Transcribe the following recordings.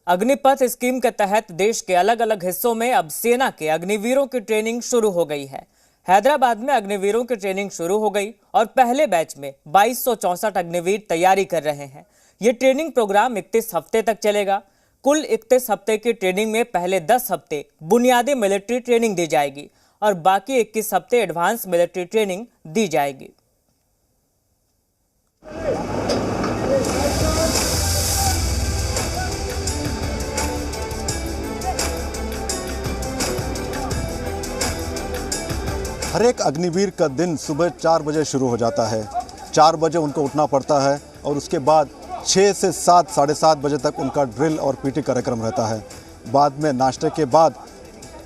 Agnipath scheme के तहत देश के अलग अलग हिस्सों में अब सेना के अग्निवीरों की ट्रेनिंग शुरू हो गई है। हैदराबाद में अग्निवीरों की ट्रेनिंग शुरू हो गई और पहले बैच में 2264 अग्निवीर तैयारी कर रहे हैं। ये ट्रेनिंग प्रोग्राम 31 हफ्ते तक चलेगा। कुल 31 हफ्ते की ट्रेनिंग में पहले 10 हफ्ते बुनियादी मिलिट्री ट्रेनिंग दी जाएगी और बाकी 21 हफ्ते एडवांस मिलिट्री ट्रेनिंग दी जाएगी। हर एक अग्निवीर का दिन सुबह 4 बजे शुरू हो जाता है। 4 बजे उनको उठना पड़ता है और उसके बाद 6 से 7, साढ़े 7 बजे तक उनका ड्रिल और पीटी कार्यक्रम रहता है। बाद में नाश्ते के बाद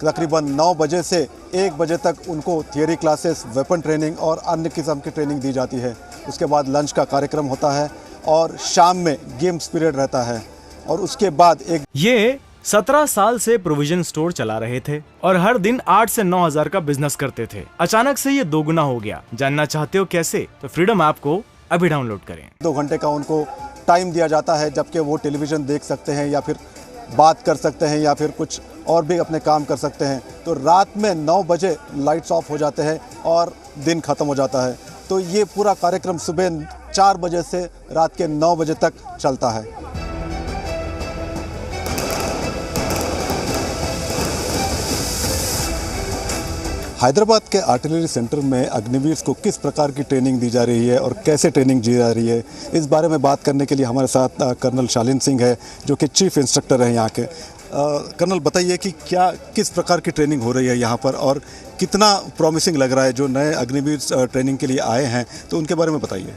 तकरीबन 9 बजे से 1 बजे तक उनको थियरी क्लासेस, वेपन ट्रेनिंग और अन्य किस्म की ट्रेनिंग दी जाती है। उसके बाद लंच का कार्यक्रम होता है और शाम में गेम्स पीरियड रहता है और उसके बाद ये 17 साल से प्रोविजन स्टोर चला रहे थे और हर दिन 8 से 9 हजार का बिजनेस करते थे। अचानक से ये दोगुना हो गया। जानना चाहते हो कैसे? तो फ्रीडम ऐप को अभी डाउनलोड करें। 2 घंटे का उनको टाइम दिया जाता है, जबकि वो टेलीविज़न देख सकते हैं या फिर बात कर सकते हैं या फिर कुछ और भी अपने काम कर सकते हैं। तो रात में 9 बजे लाइट्स ऑफ हो जाते हैं और दिन ख़त्म हो जाता है। तो ये पूरा कार्यक्रम सुबह 4 बजे से रात के 9 बजे तक चलता है। हैदराबाद के आर्टिलरी सेंटर में अग्निवीर को किस प्रकार की ट्रेनिंग दी जा रही है और कैसे ट्रेनिंग दी जा रही है, इस बारे में बात करने के लिए हमारे साथ कर्नल शालीन सिंह है, जो कि चीफ इंस्ट्रक्टर हैं यहाँ के। कर्नल, बताइए कि किस प्रकार की ट्रेनिंग हो रही है यहाँ पर और कितना प्रॉमिसिंग लग रहा है। जो नए अग्निवीर ट्रेनिंग के लिए आए हैं तो उनके बारे में बताइए।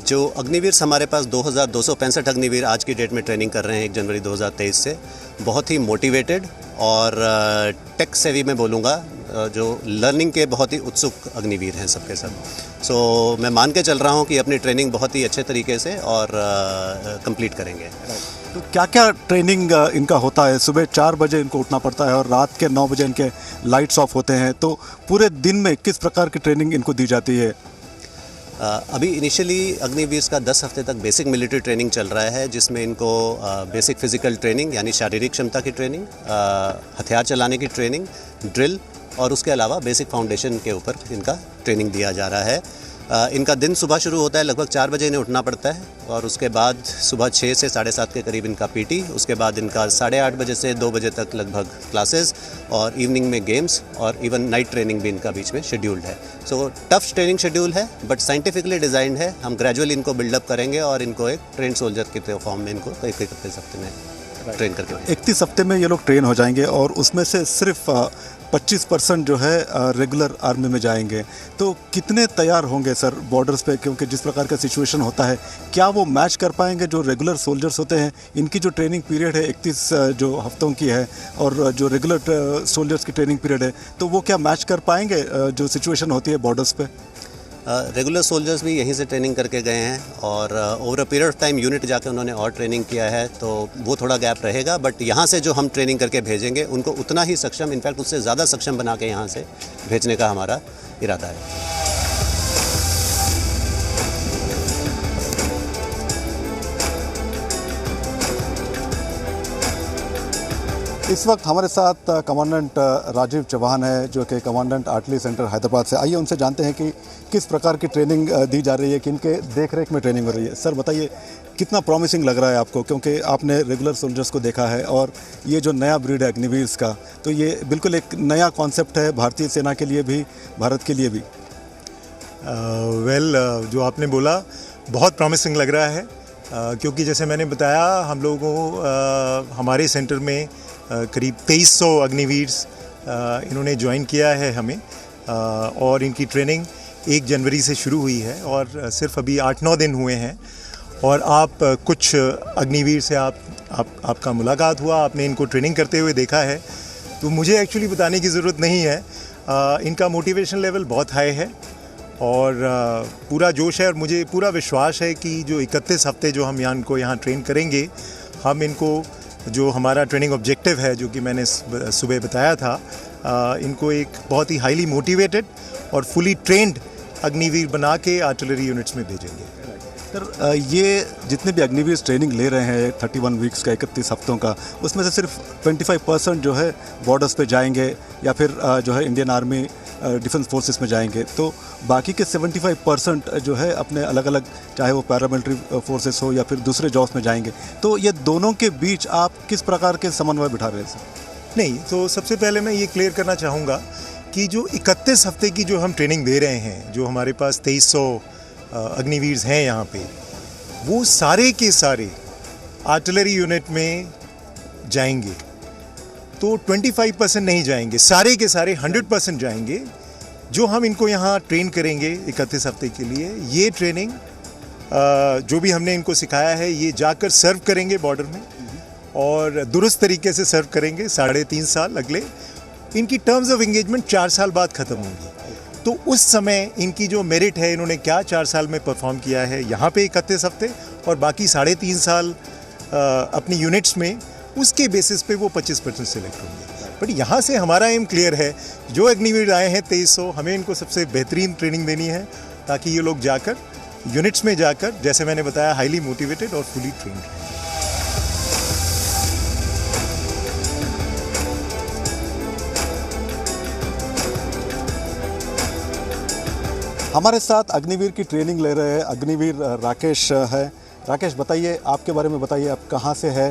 जो अग्निवीर हमारे पास 2265 अग्निवीर आज की डेट में ट्रेनिंग कर रहे हैं 1 जनवरी 2023 से। बहुत ही मोटिवेटेड और टेक सेवी में बोलूँगा, जो लर्निंग के बहुत ही उत्सुक अग्निवीर हैं सबके सब। सो मैं मान के चल रहा हूँ कि अपनी ट्रेनिंग बहुत ही अच्छे तरीके से और कंप्लीट करेंगे। तो क्या क्या ट्रेनिंग इनका होता है? सुबह 4 बजे इनको उठना पड़ता है और रात के 9 बजे इनके लाइट्स ऑफ होते हैं। तो पूरे दिन में किस प्रकार की ट्रेनिंग इनको दी जाती है? अभी इनिशियली अग्निवीर का 10 हफ्ते तक बेसिक मिलिट्री ट्रेनिंग चल रहा है, जिसमें इनको बेसिक फिजिकल ट्रेनिंग यानी शारीरिक क्षमता की ट्रेनिंग, हथियार चलाने की ट्रेनिंग, ड्रिल और उसके अलावा बेसिक फाउंडेशन के ऊपर इनका ट्रेनिंग दिया जा रहा है। इनका दिन सुबह शुरू होता है, लगभग 4 बजे इन्हें उठना पड़ता है और उसके बाद सुबह 6 से साढ़े 7 के करीब इनका पीटी। उसके बाद इनका 8:30 बजे से 2 बजे तक लगभग क्लासेस और इवनिंग में गेम्स और इवन नाइट ट्रेनिंग भी इनका बीच में शेड्यूल्ड है। सो टफ ट्रेनिंग शेड्यूल है बट साइंटिफिकली डिज़ाइंड है। हम ग्रेजुअली इनको बिल्डअप करेंगे और इनको एक ट्रेन सोल्जर के फॉर्म में इनको कई हफ्ते में ट्रेन करके 31 हफ्ते में ये लोग ट्रेन हो जाएंगे और उसमें से सिर्फ 25% जो है रेगुलर आर्मी में जाएंगे। तो कितने तैयार होंगे सर बॉर्डर्स पे? क्योंकि जिस प्रकार का सिचुएशन होता है, क्या वो मैच कर पाएंगे जो रेगुलर सोल्जर्स होते हैं? इनकी जो ट्रेनिंग पीरियड है 31 जो हफ्तों की है और जो रेगुलर सोल्जर्स की ट्रेनिंग पीरियड है, तो वो क्या मैच कर पाएंगे जो सिचुएशन होती है बॉर्डर्स पे? रेगुलर सोल्जर्स भी यहीं से ट्रेनिंग करके गए हैं और over a period of time unit जाके उन्होंने और ट्रेनिंग किया है, तो वो थोड़ा गैप रहेगा। बट यहाँ से जो हम ट्रेनिंग करके भेजेंगे उनको उतना ही सक्षम, इनफैक्ट उससे ज़्यादा सक्षम बना के यहाँ से भेजने का हमारा इरादा है। इस वक्त हमारे साथ कमांडेंट राजीव चौहान है, जो कि कमांडेंट आर्टिलरी सेंटर हैदराबाद से। आइए उनसे जानते हैं कि किस प्रकार की ट्रेनिंग दी जा रही है, कि इनके देख-रेख में ट्रेनिंग हो रही है। सर बताइए, कितना प्रॉमिसिंग लग रहा है आपको? क्योंकि आपने रेगुलर सोल्जर्स को देखा है और ये जो नया ब्रीड है अग्निवीर का, तो ये बिल्कुल एक नया कॉन्सेप्ट है भारतीय सेना के लिए भी, भारत के लिए भी। जो आपने बोला बहुत प्रॉमिसिंग लग रहा है, क्योंकि जैसे मैंने बताया हम लोगों को हमारे सेंटर में करीब 2300 अग्निवीर्स इन्होंने ज्वाइन किया है हमें, और इनकी ट्रेनिंग 1 जनवरी से शुरू हुई है और सिर्फ अभी 8-9 दिन हुए हैं। और आप कुछ अग्निवीर से आपका मुलाकात हुआ, आपने इनको ट्रेनिंग करते हुए देखा है, तो मुझे एक्चुअली बताने की ज़रूरत नहीं है। इनका मोटिवेशन लेवल बहुत हाई है और पूरा जोश है और मुझे पूरा विश्वास है कि जो 31 हफ्ते जो हम इनको यहाँ ट्रेन करेंगे, हम इनको जो हमारा ट्रेनिंग ऑब्जेक्टिव है, जो कि मैंने सुबह बताया था, इनको एक बहुत ही हाईली मोटिवेटेड और फुली ट्रेंड अग्निवीर बना के आर्टिलरी यूनिट्स में भेजेंगे। सर ये जितने भी अग्निवीर ट्रेनिंग ले रहे हैं 31 वीक्स का 31 हफ्तों का, उसमें से सिर्फ 25% जो है बॉर्डर्स पे जाएंगे या फिर जो है इंडियन आर्मी डिफेंस फोर्सेस में जाएंगे, तो बाकी के 75% जो है अपने अलग अलग, चाहे वो पैरामिलिट्री फोर्सेस हो या फिर दूसरे जॉब्स में जाएंगे। तो ये दोनों के बीच आप किस प्रकार के समन्वय बिठा रहे हैं सर? नहीं, तो सबसे पहले मैं ये क्लियर करना चाहूँगा कि जो 31 हफ्ते की जो हम ट्रेनिंग दे रहे हैं, जो हमारे पास 2300 अग्निवीर हैं यहाँ पे, वो सारे के सारे आर्टिलरी यूनिट में जाएंगे। तो 25% नहीं जाएंगे, सारे के सारे 100% जाएंगे। जो हम इनको यहाँ ट्रेन करेंगे 31 हफ्ते के लिए, ये ट्रेनिंग जो भी हमने इनको सिखाया है, ये जाकर सर्व करेंगे बॉर्डर में और दुरुस्त तरीके से सर्व करेंगे 3.5 साल। अगले इनकी टर्म्स ऑफ एंगेजमेंट 4 साल बाद ख़त्म होंगी। तो उस समय इनकी जो मेरिट है, इन्होंने क्या 4 साल में परफॉर्म किया है यहाँ पे 31 हफ्ते और बाकी 3.5 साल अपनी यूनिट्स में, उसके बेसिस पे वो 25% सेलेक्ट होंगे। बट यहाँ से हमारा एम क्लियर है, जो अग्निवीर आए हैं 2300, हमें इनको सबसे बेहतरीन ट्रेनिंग देनी है ताकि ये लोग जाकर यूनिट्स में जाकर, जैसे मैंने बताया, हाईली मोटिवेटेड और फुली ट्रेन्ड रहें। हमारे साथ अग्निवीर की ट्रेनिंग ले रहे हैं अग्निवीर राकेश है। राकेश, बताइए, आपके बारे में बताइए, आप कहाँ से है,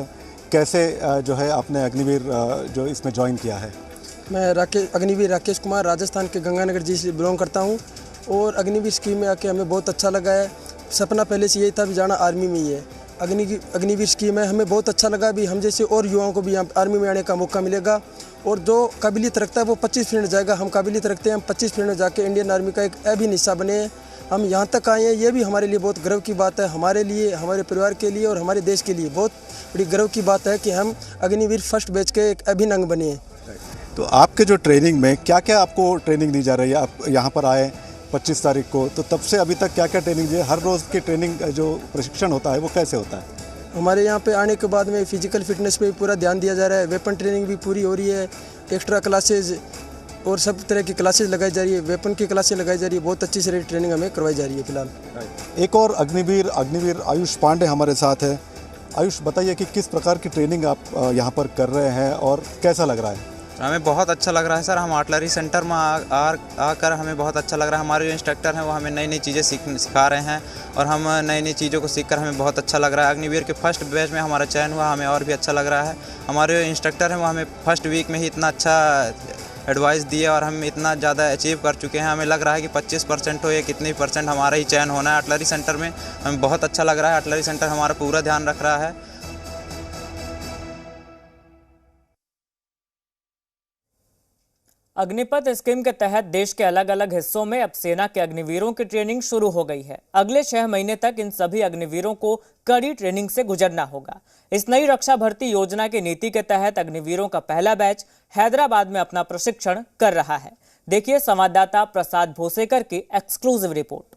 कैसे जो है आपने अग्निवीर जो इसमें ज्वाइन किया है? मैं अग्निवीर राकेश कुमार राजस्थान के गंगानगर जी से बिलोंग करता हूँ और अग्निवीर स्कीम में आके हमें बहुत अच्छा लगा है। सपना पहले से यही था भी जाना आर्मी में ही है। अग्निवीर स्कीम है, हमें बहुत अच्छा लगा भी हम जैसे और युवाओं को भी यहाँ आर्मी में आने का मौका मिलेगा और जो काबिलियत रखता है वो 25% जाएगा। हम काबिलियत रखते हैं, हम 25% जाके इंडियन आर्मी का एक अभिन्न हिस्सा बने हैं। हम यहाँ तक आए हैं, ये भी हमारे लिए बहुत गर्व की बात है, हमारे लिए, हमारे परिवार के लिए और हमारे देश के लिए बहुत बड़ी गर्व की बात है कि हम अग्निवीर फर्स्ट बैच के एक अभिन्न अंग बने हैं। तो आपके जो ट्रेनिंग में क्या क्या आपको ट्रेनिंग दी जा रही है? आप यहाँ पर आए 25 तारीख को, तो तब से अभी तक क्या क्या ट्रेनिंग दी है? हर रोज़ की ट्रेनिंग जो प्रशिक्षण होता है वो कैसे होता है? हमारे यहाँ पे आने के बाद में फिजिकल फिटनेस पे पूरा ध्यान दिया जा रहा है, वेपन ट्रेनिंग भी पूरी हो रही है, एक्स्ट्रा क्लासेज और सब तरह की क्लासेज लगाई जा रही है, वेपन की क्लासेज लगाई जा रही है, बहुत अच्छी से ट्रेनिंग हमें करवाई जा रही है फिलहाल। एक और अग्निवीर आयुष पांडे हमारे साथ है। आयुष, बताइए कि किस प्रकार की ट्रेनिंग आप यहाँ पर कर रहे हैं और कैसा लग रहा है? हमें बहुत अच्छा लग रहा है सर। हम आर्टिलरी सेंटर में आकर हमें बहुत अच्छा लग रहा है। हमारे जो इंस्ट्रक्टर हैं वो हमें नई नई चीज़ें सिखा रहे हैं और हम नई नई चीज़ों को सीखकर हमें बहुत अच्छा लग रहा है। अग्निवीर के फर्स्ट बैच में हमारा चयन हुआ, हमें और भी अच्छा लग रहा है। हमारे जो इंस्ट्रक्टर हैं वो हमें फर्स्ट वीक में ही इतना अच्छा एडवाइस दिए और हम इतना ज़्यादा अचीव कर चुके हैं। हमें लग रहा है कि 25% हो या कितनी % हमारा ही चयन होना है आर्टिलरी सेंटर में। हमें बहुत अच्छा लग रहा है। आर्टिलरी सेंटर हमारा पूरा ध्यान रख रहा है। अग्निपथ स्कीम के तहत देश के अलग अलग हिस्सों में अब सेना के अग्निवीरों की ट्रेनिंग शुरू हो गई है। अगले 6 महीने तक इन सभी अग्निवीरों को कड़ी ट्रेनिंग से गुजरना होगा। इस नई रक्षा भर्ती योजना की नीति के तहत अग्निवीरों का पहला बैच हैदराबाद में अपना प्रशिक्षण कर रहा है। देखिए संवाददाता प्रसाद भोसेकर की एक्सक्लूसिव रिपोर्ट।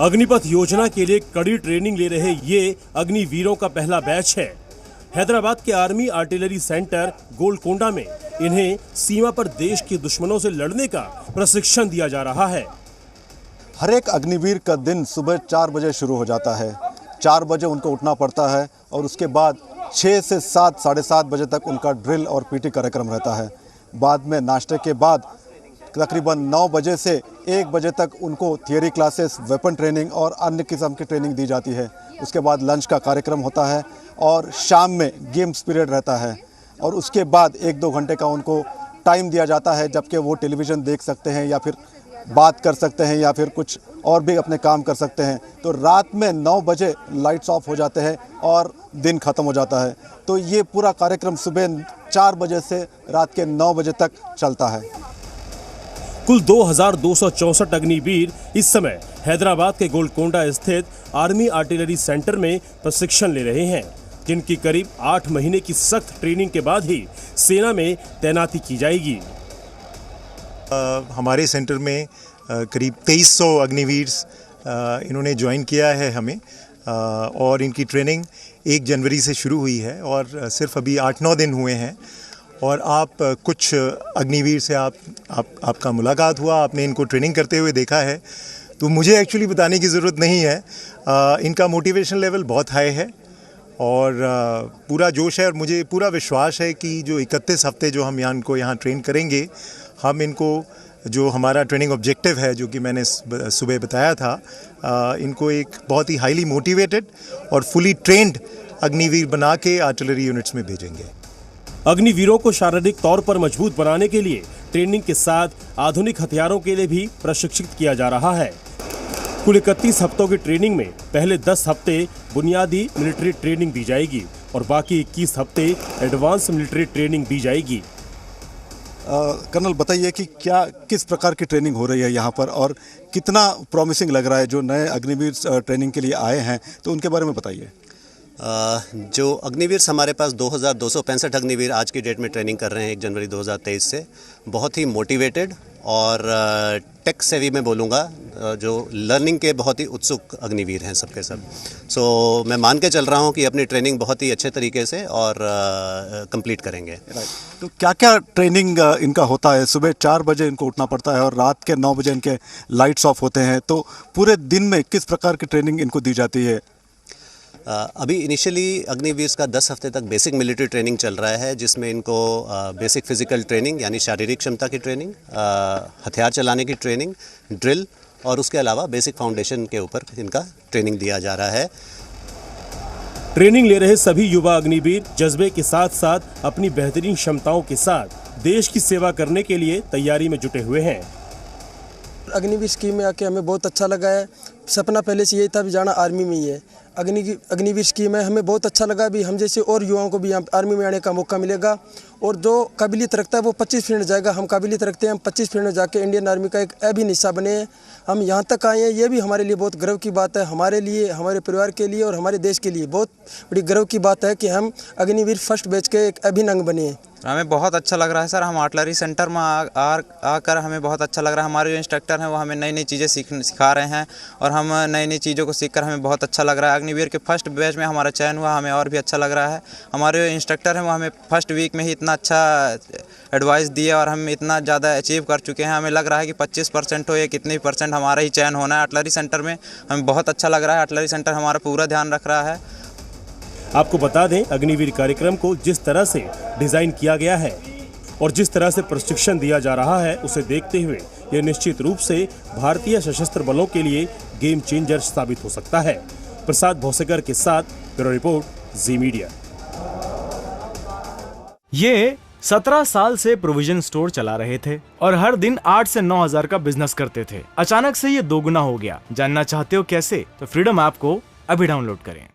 अग्निपथ योजना के लिए कड़ी ट्रेनिंग ले रहे ये अग्निवीरों का पहला बैच है। हैदराबाद के आर्मी आर्टिलरी सेंटर गोलकोंडा में इन्हें सीमा पर देश के दुश्मनों से लड़ने का प्रशिक्षण दिया जा रहा है। हर एक अग्निवीर का दिन सुबह 4 बजे शुरू हो जाता है। 4 बजे उनको उठना पड़ता है और उसके बाद 6 से 7, साढ़े 7 बजे तक उनका ड्रिल और पीटी कार्यक्रम रहता है। बाद में नाश्ते के बाद तकरीबन 9 बजे से 1 बजे तक उनको थियरी क्लासेस, वेपन ट्रेनिंग और अन्य किस्म की ट्रेनिंग दी जाती है। उसके बाद लंच का कार्यक्रम होता है और शाम में गेम्स पीरियड रहता है और उसके बाद 1-2 घंटे का उनको टाइम दिया जाता है, जबकि वो टेलीविज़न देख सकते हैं या फिर बात कर सकते हैं या फिर कुछ और भी अपने काम कर सकते हैं। तो रात में 9 बजे लाइट्स ऑफ हो जाते हैं और दिन ख़त्म हो जाता है। तो ये पूरा कार्यक्रम सुबह 4 बजे से रात के 9 बजे तक चलता है। कुल 2264 अग्निवीर इस समय हैदराबाद के गोलकोंडा स्थित आर्मी आर्टिलरी सेंटर में प्रशिक्षण ले रहे हैं, जिनकी करीब 8 महीने की सख्त ट्रेनिंग के बाद ही सेना में तैनाती की जाएगी। हमारे सेंटर में करीब 2300 अग्निवीर इन्होंने ज्वाइन किया है हमें और इनकी ट्रेनिंग 1 जनवरी से शुरू हुई है और सिर्फ अभी 8-9 दिन हुए हैं और आप कुछ अग्निवीर से आपका मुलाकात हुआ, आपने इनको ट्रेनिंग करते हुए देखा है, तो मुझे एक्चुअली बताने की ज़रूरत नहीं है। इनका मोटिवेशन लेवल बहुत हाई है और पूरा जोश है और मुझे पूरा विश्वास है कि जो 31 हफ्ते जो हम यहाँ ट्रेन करेंगे, हम इनको जो हमारा ट्रेनिंग ऑब्जेक्टिव है, जो कि मैंने सुबह बताया था, इनको एक बहुत ही हाईली मोटिवेटेड और फुली ट्रेंड अग्निवीर बना के आर्टिलरी यूनिट्स में भेजेंगे। अग्निवीरों को शारीरिक तौर पर मजबूत बनाने के लिए ट्रेनिंग के साथ आधुनिक हथियारों के लिए भी प्रशिक्षित किया जा रहा है। कुल 31 हफ्तों की ट्रेनिंग में पहले 10 हफ्ते बुनियादी मिलिट्री ट्रेनिंग दी जाएगी और बाकी 21 हफ्ते एडवांस मिलिट्री ट्रेनिंग दी जाएगी। कर्नल, बताइए कि किस प्रकार की ट्रेनिंग हो रही है यहाँ पर और कितना प्रॉमिसिंग लग रहा है। जो नए अग्निवीर ट्रेनिंग के लिए आए हैं तो उनके बारे में बताइए। जो अग्निवीर हमारे पास 2265 अग्निवीर आज की डेट में ट्रेनिंग कर रहे हैं 1 जनवरी 2023 से, बहुत ही मोटिवेटेड और टेक सेवी में बोलूँगा, जो लर्निंग के बहुत ही उत्सुक अग्निवीर हैं सबके सब। सो मैं मान के चल रहा हूँ कि अपनी ट्रेनिंग बहुत ही अच्छे तरीके से और कंप्लीट करेंगे। तो क्या क्या ट्रेनिंग इनका होता है? सुबह 4 बजे इनको उठना पड़ता है और रात के 9 बजे इनके लाइट्स ऑफ होते हैं, तो पूरे दिन में किस प्रकार की ट्रेनिंग इनको दी जाती है? अभी इनिशियली अग्निवीर का 10 हफ्ते तक बेसिक मिलिट्री ट्रेनिंग चल रहा है, जिसमें इनको बेसिक फिजिकल ट्रेनिंग यानी शारीरिक क्षमता की ट्रेनिंग, हथियार चलाने की ट्रेनिंग, ड्रिल और उसके अलावा बेसिक फाउंडेशन के ऊपर इनका ट्रेनिंग दिया जा रहा है। ट्रेनिंग ले रहे सभी युवा अग्निवीर जज्बे के साथ साथ अपनी बेहतरीन क्षमताओं के साथ देश की सेवा करने के लिए तैयारी में जुटे हुए हैं। अग्निवीर स्कीम में आके हमें बहुत अच्छा लगा है। सपना पहले से यही था भी जाना आर्मी में ही है। अग्निवीर स्कीम है, हमें बहुत अच्छा लगा भी हम जैसे और युवाओं को भी यहाँ आर्मी में आने का मौका मिलेगा और जो काबिलियत रखता है वो 25 फील्ड जाएगा। हम काबिलियत रखते हैं, हम 25 फील्ड में जाके इंडियन आर्मी का एक अभिन्न हिस्सा बने हैं। हम यहाँ तक आए हैं, ये भी हमारे लिए बहुत गर्व की बात है। हमारे लिए, हमारे परिवार के लिए और हमारे देश के लिए बहुत बड़ी गर्व की बात है कि हम अग्निवीर फर्स्ट बैच के एक अभिन्न अंग बने हैं। हमें बहुत अच्छा लग रहा है सर। हम आर्टिलरी सेंटर में आकर हमें बहुत अच्छा लग रहा है। हमारे जो इंस्ट्रक्टर हैं वो हमें नई नई चीज़ें सिखा रहे हैं और हम नई नई चीज़ों को सीखकर हमें बहुत अच्छा लग रहा है। अग्निवीर के फर्स्ट बैच में हमारा चयन हुआ, हमें और भी अच्छा लग रहा है। हमारे जो इंस्ट्रक्टर हैं वो हमें फर्स्ट वीक में ही इतना अच्छा एडवाइस दिए और हम इतना ज़्यादा अचीव कर चुके हैं। हमें लग रहा है कि 25% हो या कितने % हमारा ही चयन होना है आर्टिलरी सेंटर में। हमें बहुत अच्छा लग रहा है। आर्टिलरी सेंटर हमारा पूरा ध्यान रख रहा है। आपको बता दें, अग्निवीर कार्यक्रम को जिस तरह से डिजाइन किया गया है और जिस तरह से प्रशिक्षण दिया जा रहा है, उसे देखते हुए यह निश्चित रूप से भारतीय सशस्त्र बलों के लिए गेम चेंजर साबित हो सकता है। प्रसाद भौसेकर के साथ ब्यूरो रिपोर्ट, जी मीडिया। ये 17 साल से प्रोविजन स्टोर चला रहे थे और हर दिन 8 से 9 हजार का बिजनेस करते थे। अचानक से ये दोगुना हो गया। जानना चाहते हो कैसे? तो फ्रीडम ऐप को अभी डाउनलोड करें।